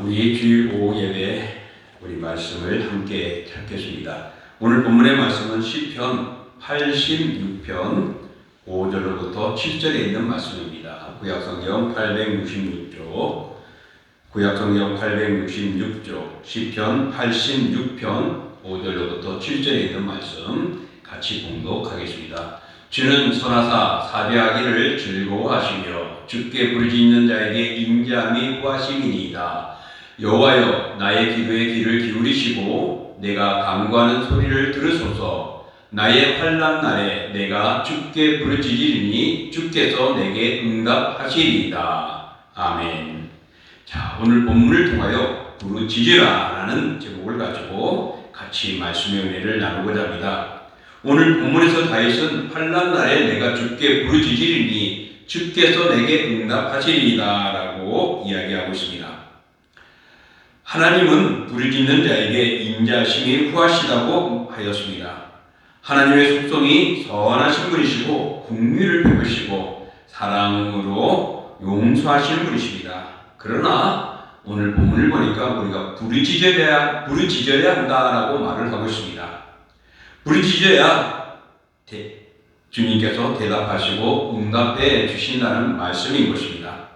우리 주일 오후 예배 우리 말씀을 함께 듣겠습니다. 오늘 본문의 말씀은 시편 86편 5절로부터 7절에 있는 말씀입니다. 구약성경 866쪽, 시편 86편 5절로부터 7절에 있는 말씀 같이 봉독하겠습니다. 주는 선하사 사죄하기를 즐거워하시며 주께 부르짖는 자에게 인자함이 구하심이니이다. 여호와여, 나의 기도에 귀를 기울이시고 내가 간구하는 소리를 들으소서. 나의 환난 날에 내가 주께 부르짖으리니 주께서 내게 응답하시리이다. 아멘. 자, 오늘 본문을 통하여 부르짖으라 라는 제목을 가지고 같이 말씀의 은혜를 나누고자 합니다. 오늘 본문에서 다윗은 환난 날에 내가 주께 부르짖으리니 주께서 내게 응답하시리이다 라고 이야기하고 있습니다. 하나님은 부르짖는 자에게 인자하심이 후하시다고 하였습니다. 하나님의 속성이 선하신 분이시고 긍휼을 베푸시고 사랑으로 용서하시는 분이십니다. 그러나 오늘 본문을 보니까 우리가 부르짖어야 한다라고 말을 하고 있습니다. 부르짖어야 주님께서 대답하시고 응답해 주신다는 말씀인 것입니다.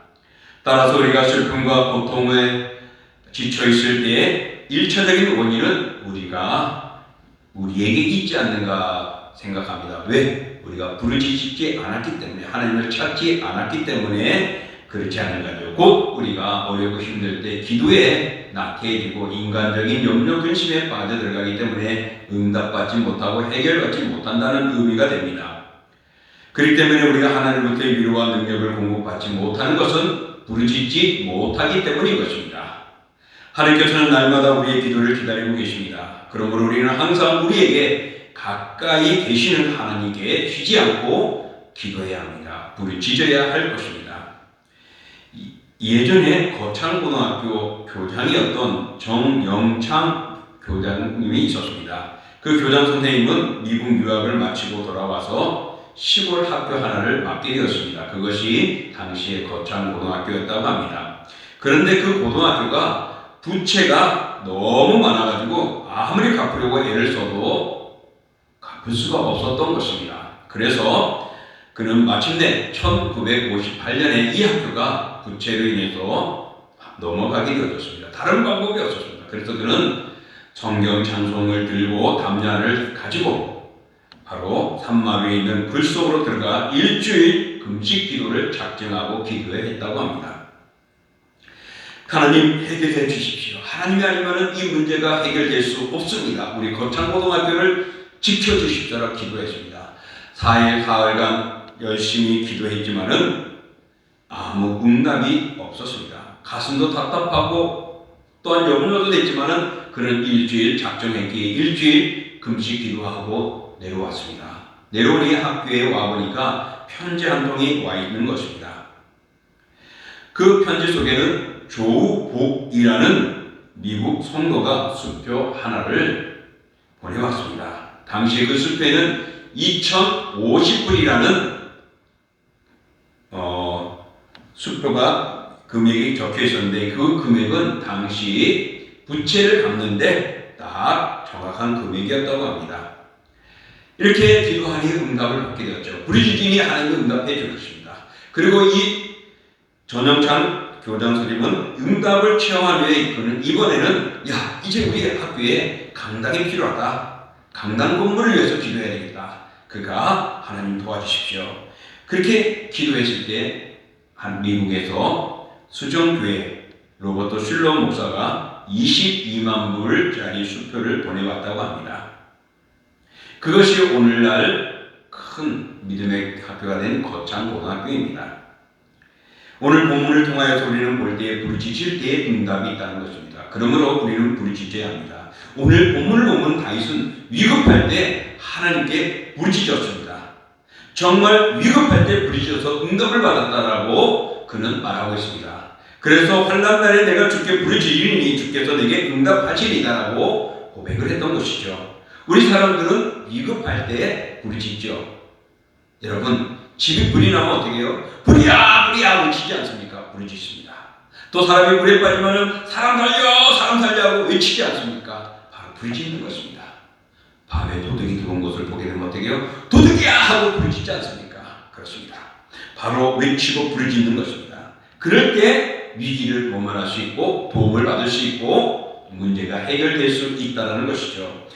따라서 우리가 슬픔과 고통에 지쳐 있을 때에 1차적인 원인은 우리에게 있지 않는가 생각합니다. 왜? 우리가 부르짖지 않았기 때문에, 하나님을 찾지 않았기 때문에 그렇지 않은가요? 곧 우리가 어렵고 힘들 때 기도에 나태해지고 인간적인 염려 근심에 빠져들어가기 때문에 응답받지 못하고 해결받지 못한다는 의미가 됩니다. 그렇기 때문에 우리가 하나님부터 위로와 능력을 공급받지 못하는 것은 부르짖지 못하기 때문인 것입니다. 하나님께서는 날마다 우리의 기도를 기다리고 계십니다. 그러므로 우리는 항상 우리에게 가까이 계시는 하나님께 쉬지 않고 기도해야 합니다. 부르짖어야 할 것입니다. 예전에 거창고등학교 교장이었던 정영창 교장님이 있었습니다. 그 교장 선생님은 미국 유학을 마치고 돌아와서 시골 학교 하나를 맡게 되었습니다. 그것이 당시의 거창고등학교였다고 합니다. 그런데 그 고등학교가 부채가 너무 많아가지고 아무리 갚으려고 애를 써도 갚을 수가 없었던 것입니다. 그래서 그는 마침내 1958년에 이 학교가 부채로 인해서 넘어가게 되었습니다. 다른 방법이 없었습니다. 그래서 그는 성경 찬송을 들고 담야를 가지고 바로 산마루에 있는 굴 속으로 들어가 일주일 금식 기도를 작정하고 기도했다고 합니다. 하나님 해결해 주십시오. 하나님이 아니면 이 문제가 해결될 수 없습니다. 우리 거창고등학교를 지켜주십시오라고 기도했습니다. 4일 사흘간 열심히 기도했지만은 아무 응답이 없었습니다. 가슴도 답답하고 또한 염려도 됐지만은 그는 일주일 작정했기에 일주일 금식 기도하고 내려왔습니다. 내려오니 학교에 와보니까 편지 한 통이 와 있는 것입니다. 그 편지 속에는 조복이라는 미국 성도가 수표 하나를 보내왔습니다. 당시 그 수표에는 2,050불이라는 수표가 금액이 적혀 있었는데 그 금액은 당시 부채를 갚는데 딱 정확한 금액이었다고 합니다. 이렇게 기도하니 응답을 받게 되었죠. 부르짖으니 하나님이 응답해 주셨습니다. 그리고 이 전영찬 교장 선생님은 응답을 체험한 후에 그는 이번에는 이제 우리 학교에 강당이 필요하다. 강당 건물을 위해서 기도해야 되겠다. 그가 하나님 도와주십시오. 그렇게 기도했을 때 한 미국에서 수정교회 로버트 슐러 목사가 22만 불짜리 수표를 보내왔다고 합니다. 그것이 오늘날 큰 믿음의 학교가 된 거창고등학교입니다. 오늘 본문을 통하여서 우리는 볼 때에 부르짖을 때에 응답이 있다는 것입니다. 그러므로 우리는 부르짖어야 합니다. 오늘 본문을 보면 다윗은 위급할 때 하나님께 부르짖었습니다. 정말 위급할 때 부르짖어서 응답을 받았다라고 그는 말하고 있습니다. 그래서 환난 날에 내가 주께 부르짖으리니 주께서 내게 응답하시리다라고 고백을 했던 것이죠. 우리 사람들은 위급할 때 부르짖죠. 여러분, 집이 불이 나면 어떻게 해요? 불이야! 외치지 않습니까? 부르짖습니다. 또 사람이 물에 빠지면은 사람 살려 하고 외치지 않습니까? 바로 부르짖는 것입니다. 밤에 도둑이 들어온 것을 보게 되면 어떻게 해요? 도둑이야! 하고 부르짖지 않습니까? 그렇습니다. 바로 외치고 부르짖는 것입니다. 그럴 때 위기를 모면할 수 있고 도움을 받을 수 있고 문제가 해결될 수 있다는 것이죠.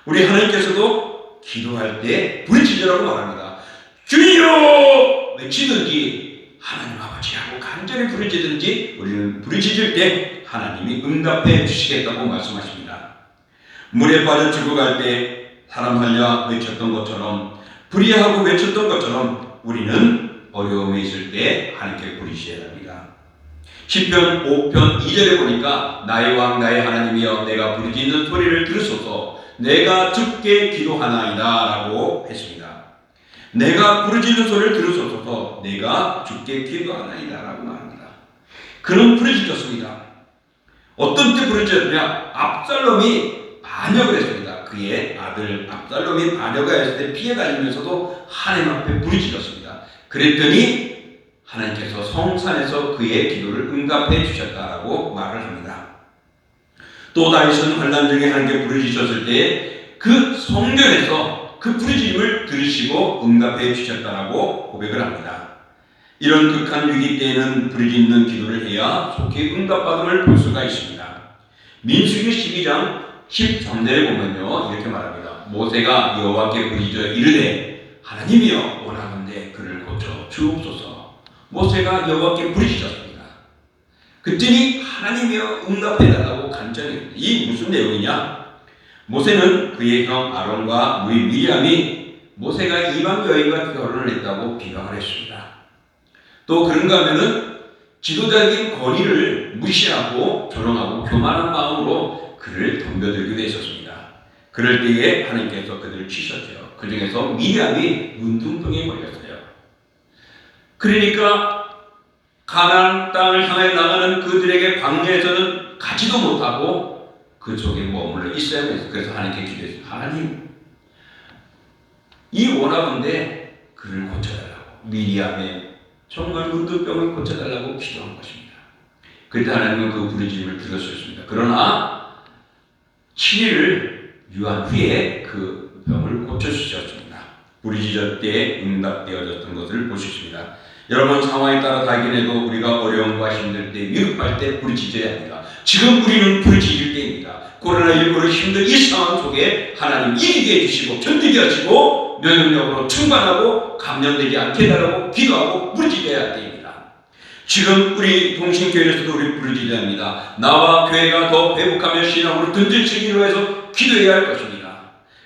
우리 하나님께서도 기도할 때 부르짖으라고 말합니다. 주여! 외치든지 하나님 아버지하고 간절히 부르짖든지 우리는 부르짖을 때 하나님이 응답해 주시겠다고 말씀하십니다. 물에 빠져 죽어갈 때 사람 살려 외쳤던 것처럼 불의하고 외쳤던 것처럼 우리는 어려움에 있을 때 하나님께 부르짖어야 합니다. 시편 5편 2절에 보니까 나의 왕 나의 하나님이여 내가 부르짖는 소리를 들으소서 내가 주께 기도하나이다 라고 했습니다. 내가 부르짖는 소리를 들으소서 내가 주께 기도하나이다 라고 말합니다. 그는 부르짖었습니다. 어떤 때 부르짖었냐? 압살롬이 반역을 했습니다. 그의 아들 압살롬이 반역을 했을 때 피해 다니면서도 하나님 앞에 부르짖었습니다. 그랬더니 하나님께서 성산에서 그의 기도를 응답해 주셨다라고 말을 합니다. 또 다윗은 환난 중에 하나님께 부르짖었을 때 그 성전에서 그 부르짖음을 들으시고 응답해 주셨다라고 고백을 합니다. 이런 극한 위기 때에는 부르짖는 기도를 해야 속히 응답받음을 볼 수가 있습니다. 민수기 12장 13절에 보면요 이렇게 말합니다. 모세가 여호와께 부르짖어 이르되 하나님이여 원하건대 그를 고쳐 주옵소서. 모세가 여호와께 부르짖었습니다. 그랬더니 하나님이여 응답해달라고 간절히. 이 무슨 내용이냐? 모세는 그의 형 아론과 누이 미리암이 모세가 이방 여인과 결혼을 했다고 비방을 했습니다. 또 그런가 하면은 지도자적인 권위를 무시하고 조롱하고 교만한 마음으로 그를 덤벼들기도 했었습니다. 그럴 때에 하나님께서 그들을 치셨죠. 그 중에서 미리암이 문둥병에 걸렸어요. 그러니까 가나안 땅을 향해 나가는 그들에게 광야에서는 가지도 못하고 그 속에 머물러 있어야 했어요. 그래서 하나님께 기도했어요. 하나님, 이 원하건대 그를 고쳐달라고. 미리암의 정말 문둥병을 고쳐달라고 기도한 것입니다. 그때 하나님은 그 부르짖음을 들으셨습니다. 그러나 7일을 유한 후에 그 병을 고쳐주셨습니다. 부르짖을 때 응답되어졌던 것을 보셨습니다. 여러분 상황에 따라 다르긴 해도 우리가 어려움과 힘들 때 위급할 때 부르짖어야 합니다. 지금 우리는 부르짖을 때입니다. 코로나19로 힘든 이 상황 속에 하나님 이기게 해주시고 견디게 하시고 면역력으로 충만하고 감염되지 않게 해달라고 기도하고 부르짖어야 할 때입니다. 지금 우리 동신교회에서도 우리 부르짖어야 합니다. 나와 교회가 더 회복하며 신앙으로 든든치기로 해서 기도해야 할 것입니다.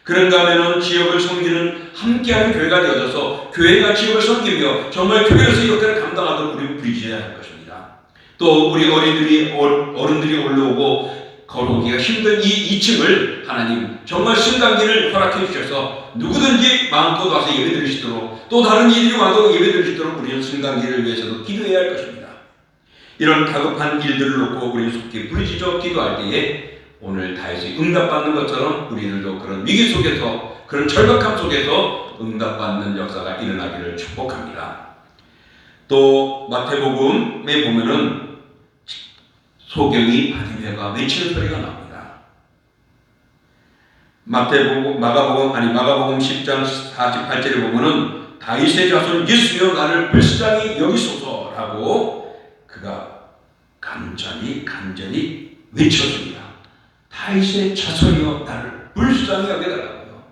그런가 하면 지역을 섬기는 함께하는 교회가 되어져서 교회가 지역을 섬기며 정말 교회로서 역할을 감당하도록 우리 부르짖어야 할 것입니다. 또 우리 어른들이 올라오고 걸어오기가 힘든 이 2층을 하나님 정말 승강기를 허락해 주셔서 누구든지 마음껏 와서 예배드리시도록 또 다른 이들이 와도 예배드리시도록 우리는 승강기를 위해서도 기도해야 할 것입니다. 이런 다급한 일들을 놓고 우리는 속히 부르짖어 기도할 때에 오늘 다윗이 응답받는 것처럼 우리들도 그런 위기 속에서 그런 절박함 속에서 응답받는 역사가 일어나기를 축복합니다. 또 마태복음에 보면은 소경이 바디메가 외치는 소리가 나옵니다. 마가복음 10장 48절에 보면은 다윗의 자손 예수여 나를 불쌍히 여기소서라고 그가 간절히 외쳤습니다. 다윗의 자손이여 나를 불쌍히 여겨달라고요.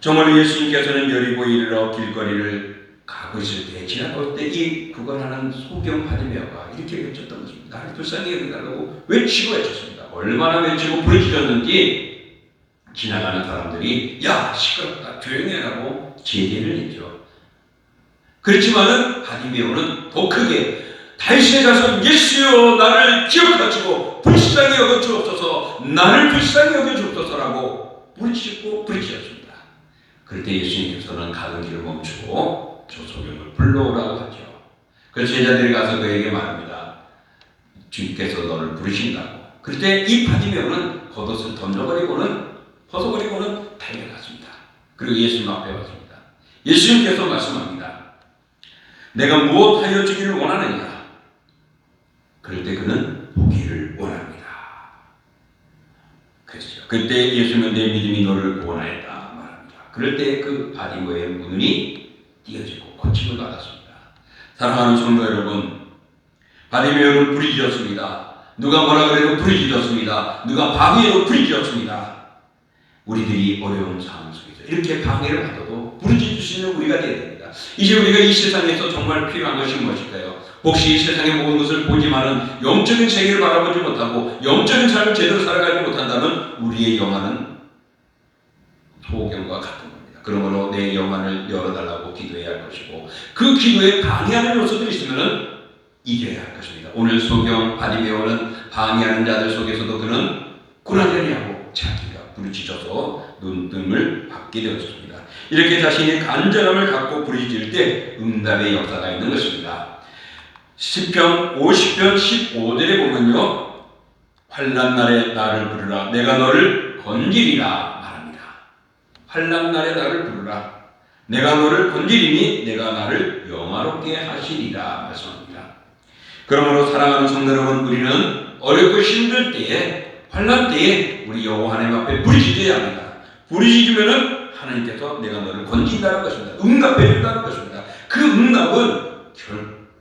정말 예수님께서는 여리고 이르러 길거리를 가고 있을 때 지나갈 때 이 구걸하는 소경 바디메어가 이렇게 외쳤던 것입니다. 나를 불쌍히 여겨달라고 외쳤습니다. 얼마나 외치고 부르짖었는지 지나가는 사람들이 야 시끄럽다 조용히 하라고 제지를 했죠. 그렇지만은 바디메어는 더 크게 다윗의 자손 예수여 나를 기억하시고 불쌍히 여겨 주옵소서 나를 불쌍히 여겨 주옵소서라고 부르짖었습니다. 그럴 때 예수님께서는 가는 길을 멈추고 저 소경을 불러오라고 하죠. 그래서 제자들이 가서 그에게 말합니다. 주께서 너를 부르신다고. 그럴 때 이 바디메오는 겉옷을 벗어버리고는 달려갔습니다. 그리고 예수님 앞에 왔습니다. 예수님께서 말씀합니다. 내가 무엇하여 주기를 원하느냐? 그럴 때 그는 보기를 원합니다. 그렇죠. 그때 예수님은 내 믿음이 너를 구원하였다 말합니다. 그럴 때 그 바디모의 눈이 띄어지고 고침을 받았습니다. 사랑하는 성도 여러분, 바디메오는 부르짖었습니다. 누가 뭐라 그래도 부르짖었습니다. 누가 방해해도 부르짖었습니다. 우리들이 어려운 상황 속에서 이렇게 방해를 받아도 부르짖을 수 있는 우리가 되어야 됩니다. 이제 우리가 이 세상에서 정말 필요한 것이 무엇일까요? 혹시 이 세상의 모든 것을 보지만은 영적인 세계를 바라보지 못하고 영적인 삶을 제대로 살아가지 못한다면 우리의 영안은 소경과 같은 겁니다. 그러므로 내 영안을 열어달라고 기도해야 할 것이고 그 기도에 방해하는 요소들이 있으면 이겨야 할 것입니다. 오늘 소경 바디메오는 방해하는 자들 속에서도 그는 꾸라냐리하고 자기가 부르짖어서 눈뜸을 받게 되었습니다. 이렇게 자신이 간절함을 갖고 부르짖을 때 응답의 역사가 있는 것입니다. 시편 50편 15절에 보면요, 환난 날에 나를 부르라 내가 너를 건지리라 말합니다. 환난 날에 나를 부르라 내가 너를 건지리니 내가 나를 영화롭게 하시리라 말씀합니다. 그러므로 사랑하는 성도 여러분, 우리는 어렵고 힘들 때에 환난 때에 우리 여호와 하나님 앞에 부르짖어야 합니다. 부르짖으면은 하나님께서 내가 너를 건진다는 것입니다. 응답해 준다는 것입니다. 그 응답은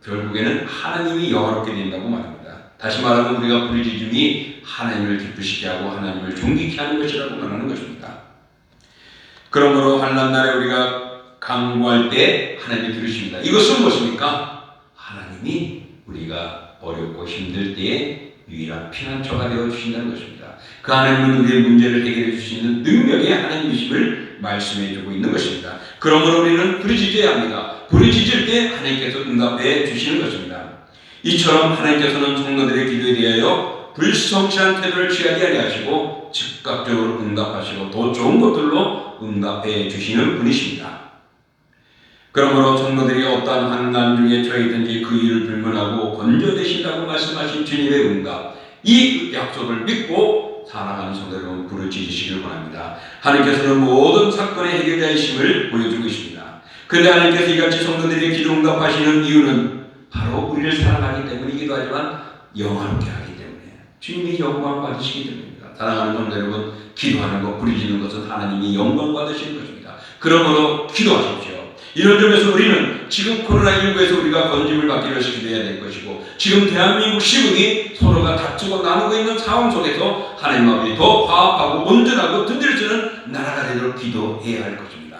결국에는 하나님이 영화롭게 된다고 말합니다. 다시 말하면 우리가 부르짖음이 하나님을 기쁘시게 하고 하나님을 존귀케 하는 것이라고 말하는 것입니다. 그러므로 환난 날에 우리가 간구할 때 하나님이 들으십니다. 이것은 무엇입니까? 하나님이 우리가 어렵고 힘들 때에 유일한 피난처가 되어 주신다는 것입니다. 그 하나님은 우리의 문제를 해결해 줄 수 있는 능력의 하나님이심을 말씀해 주고 있는 것입니다. 그러므로 우리는 부르짖어야 합니다. 부르짖을 때 하나님께서 응답해 주시는 것입니다. 이처럼 하나님께서는 성도들의 기도에 대하여 불성실한 태도를 취하지 아니하시고 즉각적으로 응답하시고 더 좋은 것들로 응답해 주시는 분이십니다. 그러므로 성도들이 어떠한 환난 중에 처해있든지 그 일을 불문하고 건져내신다고 말씀하신 주님의 응답, 이 약속을 믿고 사랑하는 성도 여러분 부르짖으시길 원합니다. 하나님께서는 모든 사건의 해결자이심을 보여주고 있습니다. 그런데 하나님께서 이같이 성도들의 기도 응답하시는 이유는 바로 우리를 사랑하기 때문이기도 하지만 영화롭게 하기 때문에 주님이 영광 받으시기 때문입니다. 사랑하는 성도 여러분, 기도하는 것, 부르짖는 것은 하나님이 영광 받으시는 것입니다. 그러므로 기도하십시오. 이런 점에서 우리는 지금 코로나19에서 우리가 건짐을 받기를 기도해야 될 것이고 지금 대한민국 시국이 서로가 다투고 나누고 있는 상황 속에서 하나님 아버지 더 화합하고 온전하고 든든해지는 나라가 되도록 기도해야 할 것입니다.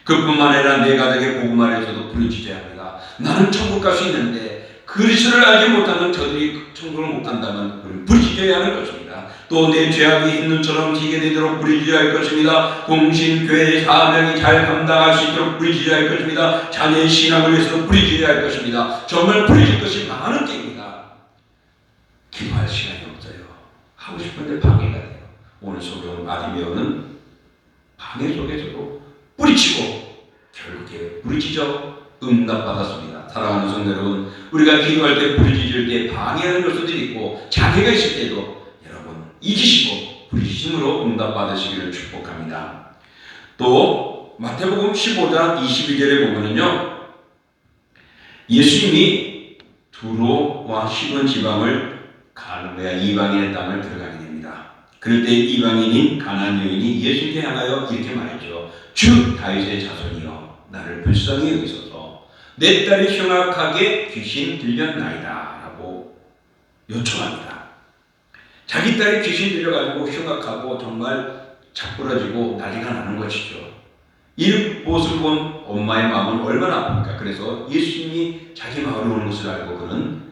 그뿐만 아니라 내 가정의 복음 안에서도 부르짖어야 합니다. 나는 천국 갈 수 있는데 그리스도를 알지 못하는 저들이 천국을 못 간다면 우리는 부르짖어야 하는 것입니다. 또 내 죄악이 있는 처럼 지게 되도록 부르짖어야 할 것입니다. 공신, 교회의 사명이 잘 감당할 수 있도록 부르짖어야 할 것입니다. 자녀의 신앙을 위해서 부르짖어야 할 것입니다. 정말 부르짖을 것이 많은 때입니다. 기도할 시간이 없어요. 하고 싶은데 방해가 돼요. 오늘 소경 바디메오는 방해 속에서도 뿌리치고 결국에 부르짖어 응답받았습니다. 사랑하는 성도 여러분, 우리가 기도할 때 부르짖을 때 방해하는 요소들이 있고 장애가 있을 때도 여러분 이기시고 부르짖음으로 응답받으시기를 축복합니다. 또 마태복음 15장 22절에 보면은요, 예수님이 두로와 시돈 지방을 갈릴레아 이방인의 땅을 들어가게 됩니다. 그럴 때 이방인인 가나안 여인이 예수님께 향하여 이렇게 말했죠. 주 다윗의 자손이여 나를 불쌍히 여기소서 내 딸이 흉악하게 귀신 들렸나이다 라고 요청합니다. 자기 딸이 귀신 들려가지고 흉악하고 정말 자꾸러지고 난리가 나는 것이죠. 이 모습을 본 엄마의 마음은 얼마나 아픕니까? 그래서 예수님이 자기 마을에 오는 것을 알고 그는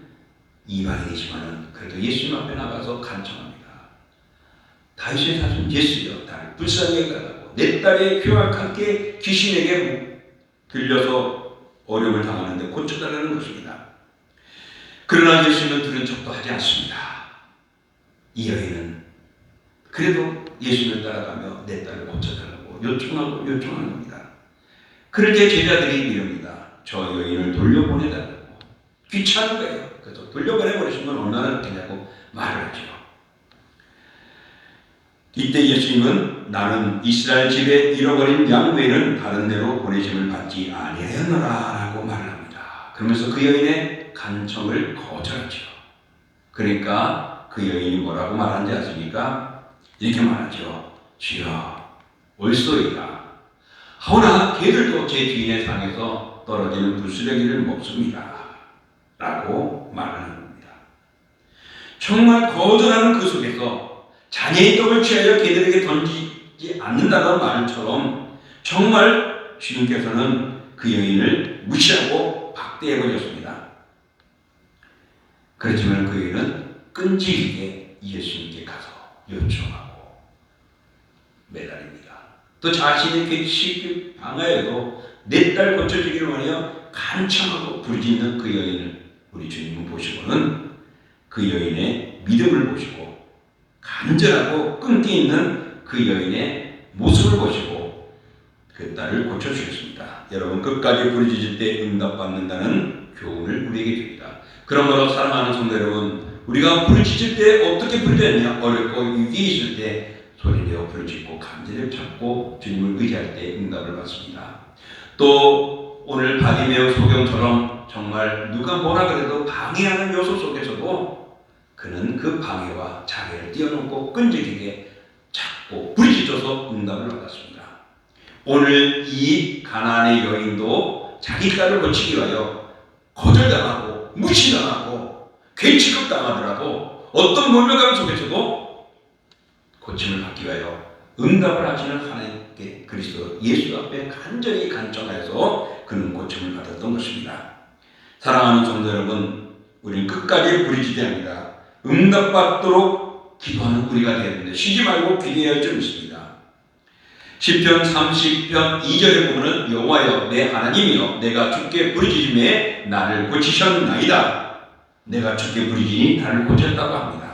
이방인이지만 그래도 예수님 앞에 나가서 간청합니다. 다윗의 자손 예수여 나를 불쌍히 여겨달라고, 내 딸이 흉악하게 귀신에게 들려서 어려움을 당하는데 고쳐달라는 것입니다. 그러나 예수님은 들은 척도 하지 않습니다. 이 여인은 그래도 예수님을 따라가며 내 딸을 고쳐달라고 요청하는 겁니다. 그럴 때 제자들이 이럽니다. 저 여인을 돌려보내달라고. 귀찮은 거예요. 그래서 돌려보내버리시면 얼마나 되냐고 말을 하죠. 이때 예수님은 나는 이스라엘 집에 잃어버린 양 외에는 다른 데로 보내심을 받지 아니하였노라 라고 말을 합니다. 그러면서 그 여인의 간청을 거절하죠. 그러니까 그 여인이 뭐라고 말하는지 아십니까? 이렇게 말하죠. 주여 올소이다. 하오나 걔들도 제 주인의 상에서 떨어지는 부스러기를 먹습니다. 라고 말하는 겁니다. 정말 거절하는 그 속에서 자녀의 떡을 취하여 걔들에게 던지지 않는다는 말처럼 정말 주님께서는 그 여인을 무시하고 박대해버렸습니다. 그렇지만 그 여인은 끈질기게 예수님께 가서 요청하고 매달립니다. 또 자신의 객식 방하에도 내 딸 고쳐주기를 원하여 간청하고 부르짖는 그 여인을 우리 주님은 보시고는 그 여인의 믿음을 보시고 간절하고 끈기 있는 그 여인의 모습을 보시고 그 딸을 고쳐주셨습니다. 여러분 끝까지 부르짖을 때 응답받는다는 교훈을 우리에게 줍니다. 그러므로 사랑하는 성도 여러분, 우리가 부르짖을 때 어떻게 부르짖느냐? 어렵고 위기에 있을 때 소리내어 부르짖고 간절히 찾고 주님을 의지할 때 응답을 받습니다. 또 오늘 바디메오 소경처럼 정말 누가 뭐라 그래도 방해하는 요소 속에서도 그는 그 방해와 장애를 뛰어넘고 끈질기게 찾고 부르짖어서 응답을 받았습니다. 오늘 이 가나안의 여인도 자기 딸을 고치기 위하여 거절당하고 무시당하고 괴취급당하더라도 어떤 모멸감 속에서도 고침을 받기 위하여 응답을 하시는 하나님께 그리스도 예수 앞에 간절히 간청하여서 그는 고침을 받았던 것입니다. 사랑하는 성도 여러분, 우리는 끝까지 부르짖어야 합니다. 응답받도록 기도하는 우리가 되는데 쉬지 말고 기도해야 할 점 있습니다. 시편 30편 2절에 보면 여호와여 내 하나님이여 내가 주께 부르짖음에 나를 고치셨나이다. 내가 주께 부르짖으니 나를 고쳤다고 합니다.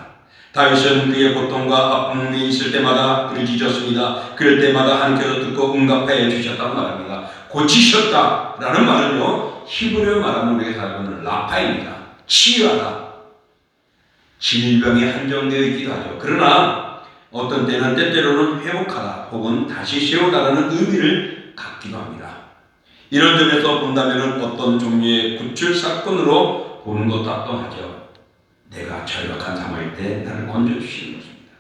다윗은 그의 고통과 아픔에 있을 때마다 부르짖었습니다. 그럴 때마다 하나님께서 듣고 응답해 주셨다고 말합니다. 고치셨다라는 말은요, 히브리어 말하면 우리가 잘 보는 라파입니다. 치유하다, 질병에 한정되어 있기도 하죠. 그러나 어떤 때는 때때로는 회복하다 혹은 다시 세우다라는 의미를 갖기도 합니다. 이런 점에서 본다면 어떤 종류의 구출 사건으로 보는 것도 합당하죠. 내가 절박한 상황일 때 나를 건져주시는 것입니다.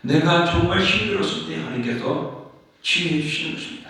내가 정말 힘들었을 때 하나님께서 치유해 주시는 것입니다.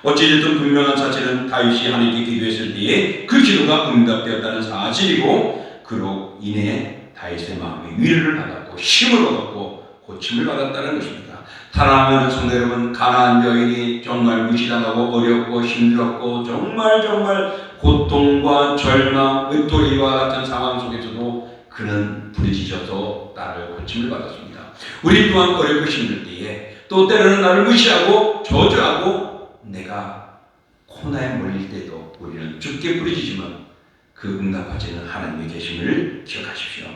어찌됐든 분명한 사실은 다윗이 하나님께 기도했을 때에 그 기도가 응답되었다는 사실이고 그로 인해 다윗의 마음에 위로를 받았고 힘을 얻었고 고침을 받았다는 것입니다. 사랑하는 성도 여러분, 가나안 여인이 정말 무시당하고 어렵고 힘들었고 정말 고통과 절망, 외톨이와 같은 상황 속에서도 그는 부르짖어서 나를 고침을 받았습니다. 우리 또한 어렵고 힘들 때에 또 때로는 나를 무시하고 저주하고 내가 코너에 몰릴 때도 우리는 주께 부르짖으면 그 응답하시는 하나님의 계심을 기억하십시오.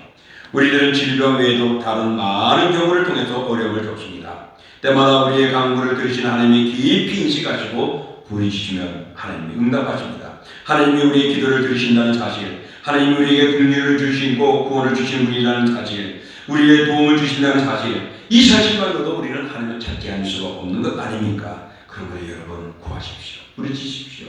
우리들은 질병 외에도 다른 많은 경우를 통해서 어려움을 겪습니다. 때마다 우리의 간구를 들으시는 하나님이 깊이 인식하시고 부르짖으면 하나님이 응답하십니다. 하나님이 우리의 기도를 들으신다는 사실, 하나님이 우리에게 긍휼을 주시고 구원을 주신 분이라는 사실, 우리의 도움을 주신다는 사실, 이 사실만으로도 우리는 하나님을 찾지 않을 수가 없는 것 아닙니까? 그러므로 여러분 구하십시오. 부르짖으십시오.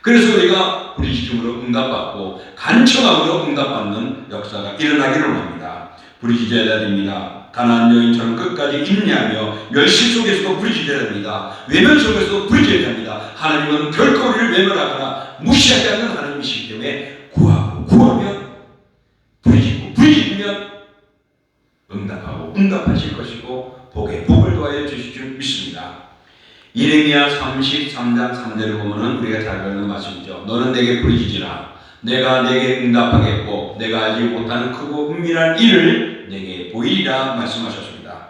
그래서 우리가 부르짖음으로 응답받고 간청함으로 응답받는 역사가 일어나기를 원합니다. 부르짖어야 됩니다. 가나안 여인처럼 끝까지 인내하며 멸시 속에서도 부르짖어야 됩니다. 외면 속에서도 부르짖어야 됩니다. 하나님은 결코 우리를 외면하거나 무시하지 않는 하나님이시기 때문에 구하면 부르짖고 부르짖으면 응답하고 응답하실 것이고 복에 복을 더하여 주실 줄 믿습니다. 예레미야 33장 3절을 보면 우리가 잘 배우는 말씀이죠. 너는 내게 부르짖으라. 내가 내게 응답하겠고 내가 알지 못하는 크고 은밀한 일을 내게 보이리라 말씀하셨습니다.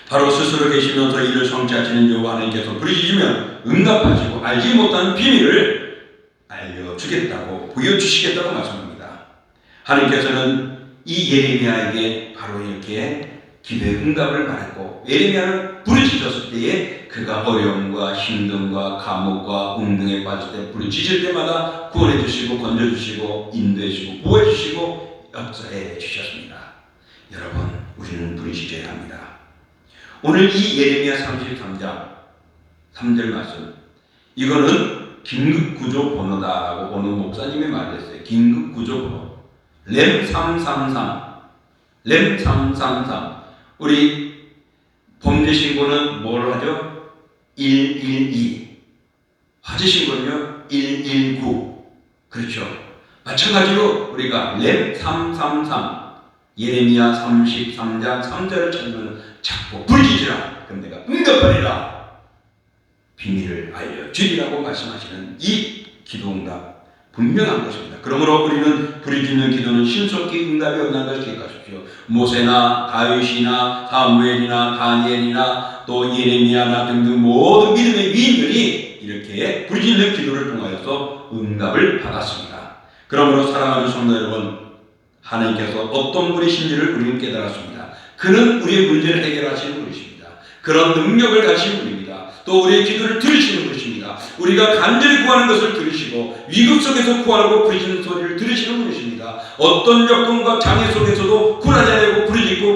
바로 스스로 계시면서 이를 성취하시는 여호와 하나님께서 부르짖으면 응답하시고 알지 못하는 비밀을 알려주겠다고 보여주시겠다고 말씀합니다. 하나님께서는 이 예레미야에게 바로 이렇게 기도의 응답을 말했고 예레미야는 부르짖었을 때에 그가 어려움과 힘듦과 감옥과 운동에 빠질 때 부르짖을 때마다 구원해 주시고 건져 주시고 인도해 주시고 보호해 주시고 역사해 주셨습니다. 여러분 우리는 부르짖어야 합니다. 오늘 이 예레미야 33장 3절 말씀, 이거는 긴급구조 번호다라고 어느 목사님이 말했어요. 긴급구조 번호. 램 333, 램 333. 우리 범죄 신고는 뭘 하죠? 112. 화재 신고는요 119. 그렇죠. 마찬가지로 우리가 램 333, 예레미야 33장 3절을 찾으면 자꾸 부르짖으라. 그럼 내가 응답하리라. 비밀을 알려주리라고 말씀하시는 이 기도응답 분명한 것입니다. 그러므로 우리는 부르짖는 기도는 신속히 응답이 없는 것을 기억하십시오. 모세나 다윗이나 사무엘이나 다니엘이나 또 예레미야나 등등 모든 믿음의 위인들이 이렇게 부르짖는 기도를 통하여서 응답을 받았습니다. 그러므로 사랑하는 성도 여러분, 하나님께서 어떤 분이신지를 우리는 깨달았습니다. 그는 우리의 문제를 해결하시는 분이십니다. 그런 능력을 가진 분입니다. 또 우리의 기도를 들으시는 분이십니다. 우리가 간절히 구하는 것을 들으시고 위급 속에서 구하고 부르짖는 소리를 들으시는 분이십니다. 어떤 여건과 장애 속에서도 굴하지 않고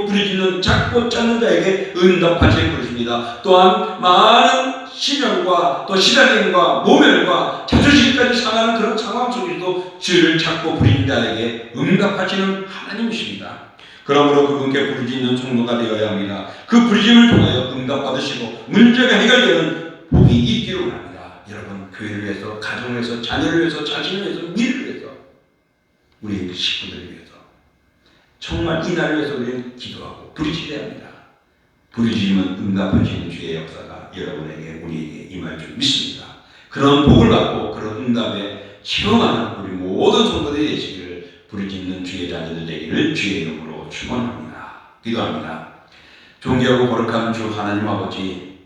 부르짖는 찾고 찾는 자에게 응답하시는 분이십니다. 또한 많은 시련과 또 시달림과 모멸과 자존심까지 상하는 그런 상황 속에서도 주를 찾고 부르짖는 자에게 응답하시는 하나님이십니다. 그러므로 그분께 부르짖는 성도가 되어야 합니다. 그 부르짖음을 통하여 응답받으시고 문제가 해결되는 복이 있기를 원합니다. 여러분, 교회를 위해서, 가정을 위해서, 자녀를 위해서, 자신을 위해서, 미래를 위해서, 우리 식구들을 위해서 정말 이 날을 위해서 우리는 기도하고 부르짖어야 합니다. 부르짖으면 응답하시는 주의 역사가 여러분에게, 우리에게 임할 줄 믿습니다. 그런 복을 받고 그런 응답에 체험하는 우리 모든 성도들이 되시기를 부르짖는 주의 자녀들 되기를 주의 이름으로 축원합니다. 기도합니다. 존귀하고 거룩한 주 하나님 아버지,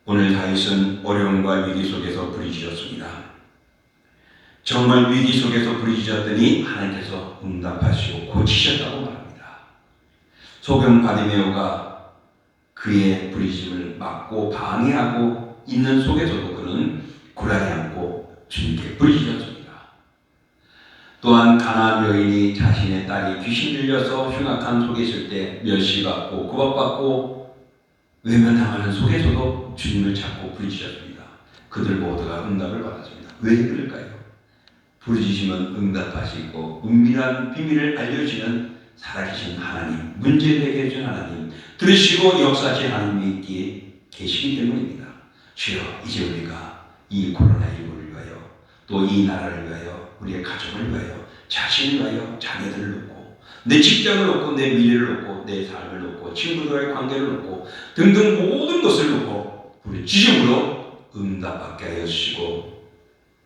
오늘 다윗은 어려움과 위기 속에서 부르짖었습니다. 정말 위기 속에서 부르짖었더니 하나님께서 응답하시고 고치셨다고 말합니다. 소경 바디메오가 그의 부르짖음을 막고 방해하고 있는 속에서도 그는 굴하지 않고 주님께 부르짖었습니다. 또한 가나안 여인이 자신의 딸이 귀신 들려서 흉악한 속에 있을 때 멸시받고 구박받고 외면당하는 속에서도 주님을 찾고 부르짖었습니다. 그들 모두가 응답을 받았습니다. 왜 그럴까요? 부르짖으면 응답하시고 은밀한 비밀을 알려주시는 살아계신 하나님, 문제를 해결해 주신 하나님, 들으시고 역사하신 하나님이 있기에 계시기 때문입니다. 주여, 이제 우리가 이 코로나19를 위하여 또 이 나라를 위하여 우리의 가족을 위하여 자신을 위하여 자녀들을 놓고 내 직장을 놓고 내 미래를 놓고 내 삶을 놓고 친구들과의 관계를 놓고 등등 모든 것을 놓고 부르짖음으로 응답받게 하여 주시고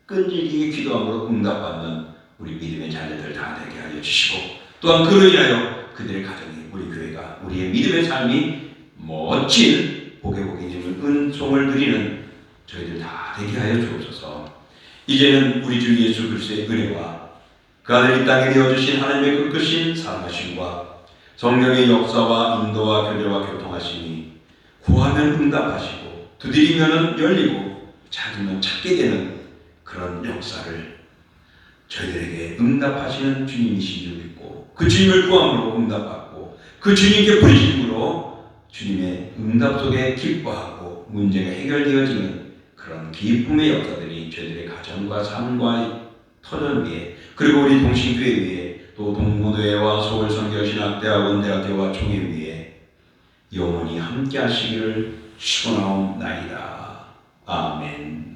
끈질기게 기도함으로 응답받는 우리 믿음의 자녀들 다 되게 하여 주시고 또한 그로 인하여 그들의 가정이, 우리 교회가, 우리의 믿음의 삶이 멋진 복의 복이님을 은총을 누리는 저희들 다 되게 하여 주옵소서. 이제는 우리 주 예수 그리스도의 은혜와 그 아들 이 땅에 내어주신 하나님의 크신 사랑하심과 성령의 역사와 인도와 교제와 교통하심이 구하면 응답하시고 두드리면 열리고 찾으면 찾게 되는 그런 역사를 저희들에게 응답하시는 주님이신 줄 믿고 그 주님을 구함으로 응답받고 그 주님께 부르심으로 주님의 응답 속에 기뻐하고 문제가 해결되어지는 그런 기쁨의 역사들이 저희들의 가정과 삶과 터전 위에 그리고 우리 동신교회 위에 또 동무대와 서울선교신학대학원 대학교와 총회 위에 영원히 함께 하시기를 축원하옵나이다. 아멘.